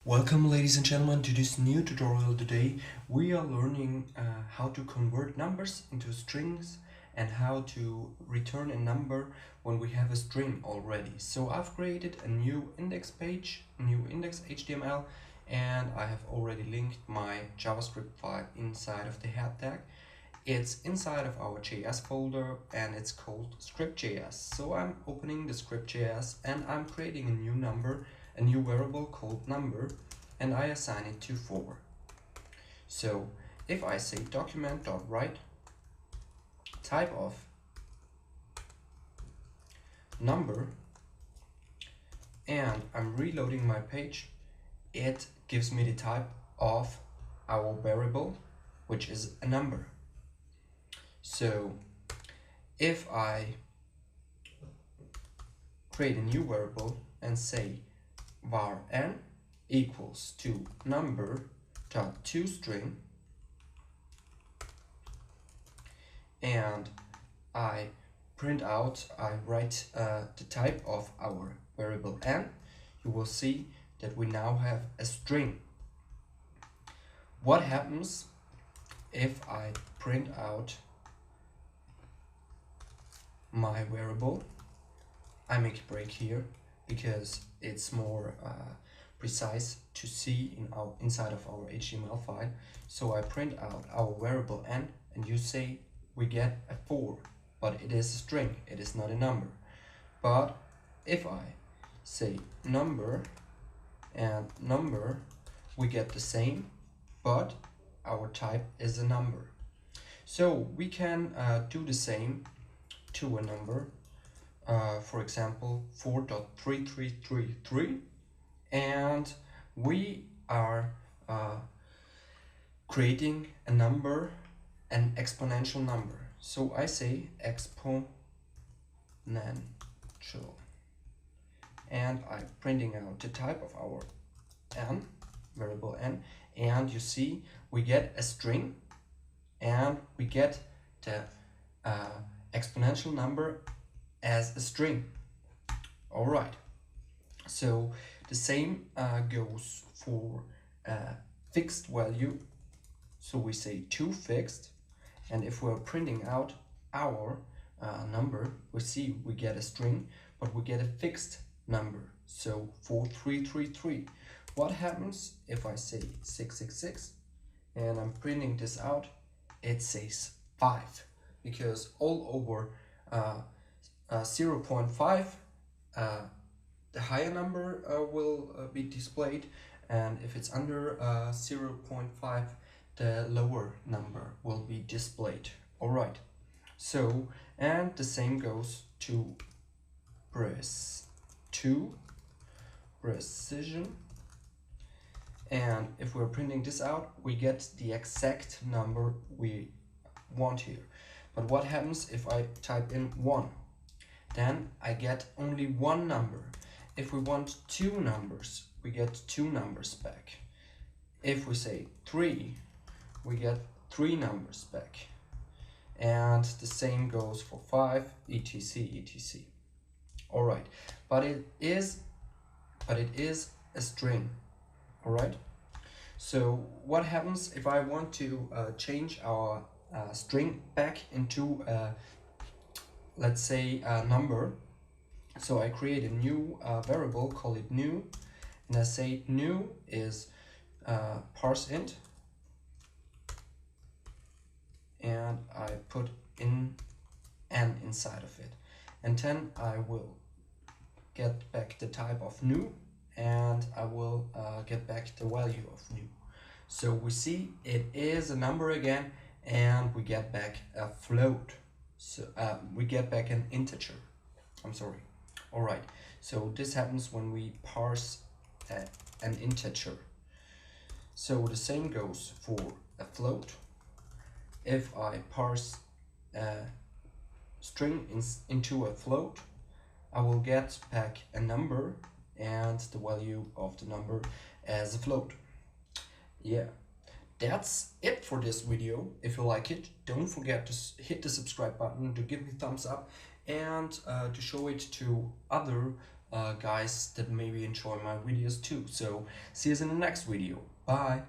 Welcome ladies and gentlemen to this new tutorial. Today we are learning how to convert numbers into strings and how to return a number when we have a string already. So I've created a new index page, new index HTML, and I have already linked my JavaScript file inside of the head tag. It's inside of our JS folder and it's called script.js. So I'm opening the script.js and I'm creating a new variable called number, and I assign it to 4. So if I say document.write type of number and I'm reloading my page, it gives me the type of our variable, which is a number. So if I create a new variable and say var n equals to number dot toString, and I write the type of our variable n, you will see that we now have a string. What happens if I print out my variable? I make a break here because it's more precise to see inside of our HTML file. So I print out our variable n, and you say we get a 4, but it is a string, it is not a number. But if I say number and number, we get the same, but our type is a number. So we can do the same to a number. For example, 4.3333, and we are creating a number, an exponential number. So I say exponential, and I'm printing out the type of our n, variable n, and you see we get a string and we get the exponential number as a string. Alright, so the same goes for fixed value. So we say toFixed, and if we're printing out our number, we see we get a string, but we get a fixed number, so 4333. What happens if I say 666 and I'm printing this out? It says 5, because all over 0.5 the higher number will be displayed, and if it's under 0.5 the lower number will be displayed. Alright, so and the same goes to precision, and if we're printing this out we get the exact number we want here. But what happens if I type in 1? Then I get only one number. If we want 2 numbers, we get 2 numbers back. If we say 3, we get 3 numbers back. And the same goes for 5, etc, etc. Alright, but it is a string. Alright, so what happens if I want to change our string back into let's say a number? So I create a new variable, call it new, and I say new is parse int, and I put in n inside of it, and then I will get back the type of new, and I will get back the value of new. So we see it is a number again, and we get back a float. So we get back an integer. I'm sorry. Alright, so this happens when we parse an integer. So the same goes for a float. If I parse a string into a float, I will get back a number and the value of the number as a float. Yeah, that's it for this video. If you like it, don't forget to hit the subscribe button, to give me a thumbs up, and to show it to other guys that maybe enjoy my videos too. So see you in the next video. Bye.